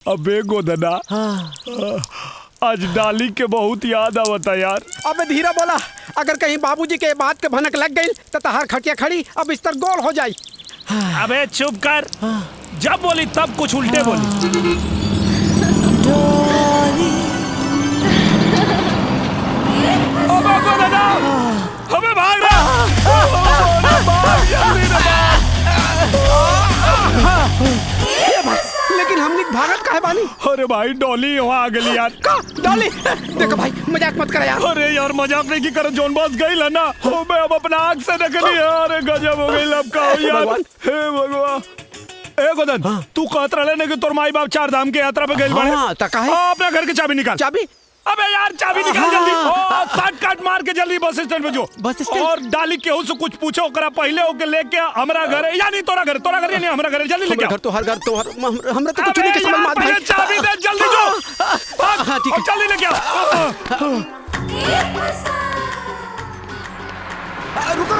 अबे गोदना, आज डाली के बहुत याद आवता यार। अबे धीरा बोला, अगर कहीं बाबूजी के बात के भनक लग गई तो तहार खटिया खड़ी अब बिस्तर गोल हो जाई। अबे चुप कर, जब बोली तब कुछ उल्टे बोली। अबे गोदना, हमें भाग रहा। लेकिन हमने भागत काहे बानी? अरे भाई डॉली वहाँ आ गई यार। का डॉली? देखो भाई मजाक मत कर यार। अरे यार मजाक नहीं की कर, जोन बॉस गई ना, मैं अब अपना आँख से निकली। अरे गजब हो गई, अब का हो यार। हे भगवान। ए गोदन, तू कहत रहे कि तोर माई बाप 4 धाम के यात्रा पे गइल बाड़े। हाँ, त काहे? अपना घर की चाबी निकाल। चाबी? अबे यार चाबी निकाल जल्दी। शॉर्ट कट मार के जल्दी बस स्टैंड पे जो। Bus stand? और डाली केहू से कुछ पूछो, ओकरा पहले ओके लेके हमरा घर या नहीं तोरा घर यानी हमरा घर जल्दी लेके आओ। घर तो हर घर तो हमरा तो कुछ नहीं के समझ में आता भाई। चाबी दे जल्दी जो। हाँ ठीक है, जल्दी लेके आओ। रुको।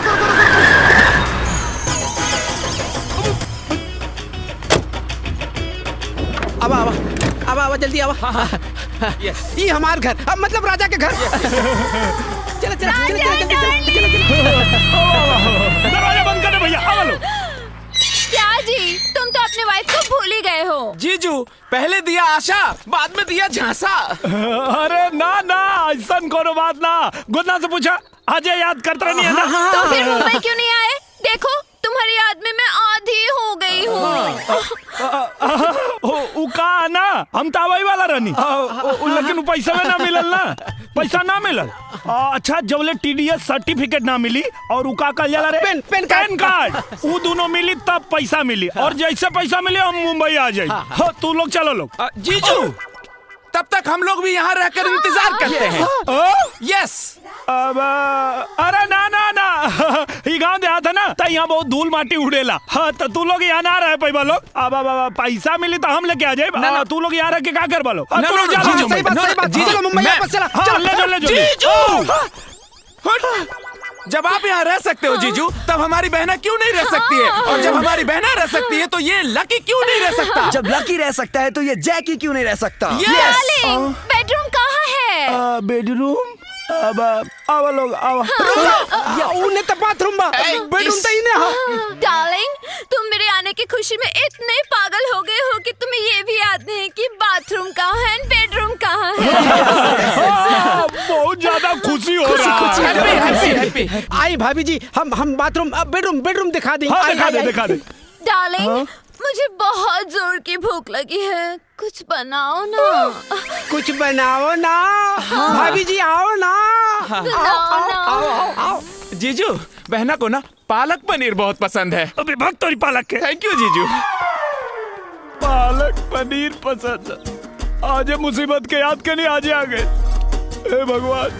अब जल्दी आवा। ये हमार घर, अब मतलब राजा के घर। चलो दरवाजा बंद कर दे भैया। आवा लो। क्या जी, तुम तो अपने वाइफ को भूल ही गए हो। जीजू, पहले दिया आशा, बाद में दिया झांसा। अरे ना ऐसा कोनो बात ना। गुदना से पूछा, अजय याद करता नहीं है ना? तो फिर मुंबई क्यों नहीं आए? देखो तुम्हारी याद में मैं आधी हो गई हूँ। का ना हम तावाई वाला रहनी, लेकिन पैसा में ना मिलल ना, पैसा ना मिलल। अच्छा जबले TDS सर्टिफिकेट ना मिली और उका कल जाला रे पेन कार्ड, वो दोनों मिली तब पैसा मिली। और जैसे पैसा मिले हम मुंबई आ जाए। हाँ तू लोग चलो लोग। जीजू, तब तक हम लोग भी यहाँ रहकर इंतजार करते हैं। यस। अब अरे ना ये गांव देहात है ना, तो यहाँ बहुत धूल माटी उड़ेला। हाँ तो तू लोग यहाँ ना रहे पैबा लोग। अब पैसा मिली तो हम लेके आ जाए। ना तू लोग यहाँ रह के क्या कर बालो? तू लोग जा। सही बात। चलो मुंबई वापस चला। चल ले जीजू, जब आप यहाँ रह सकते हो जीजू, तब हमारी बहना क्यों नहीं रह सकती है? और जब हमारी बहना रह सकती है तो ये लकी क्यों नहीं रह सकता? जब लकी रह सकता है तो ये जैकी क्यों नहीं रह सकता? डार्लिंग, बेडरूम कहाँ है? बेडरूम? अब लोग उन्हें तो बाथरूम बेडरूम तो ही नहीं। डार्लिंग, तुम मेरे आने की खुशी में इतने पागल हो गए हो कि तुम्हें ये भी याद नहीं कि बाथरूम कहाँ है, बेडरूम कहाँ है। बहुत ज्यादा खुशी हो रहा है। आई भाभी जी, हम बाथरूम बेडरूम दिखा देंगे। दिखा दे। डार्लिंग, मुझे बहुत जोर की भूख लगी है, कुछ बनाओ ना। भाभी जी आओ ना। आओ। जीजू, बहना को ना पालक पनीर बहुत पसंद है। अबे भक्त तोरी पालक है। थैंक यू जीजू। पालक पनीर पसंद। आज मुसीबत के याद के लिए आज आ गए। हे भगवान।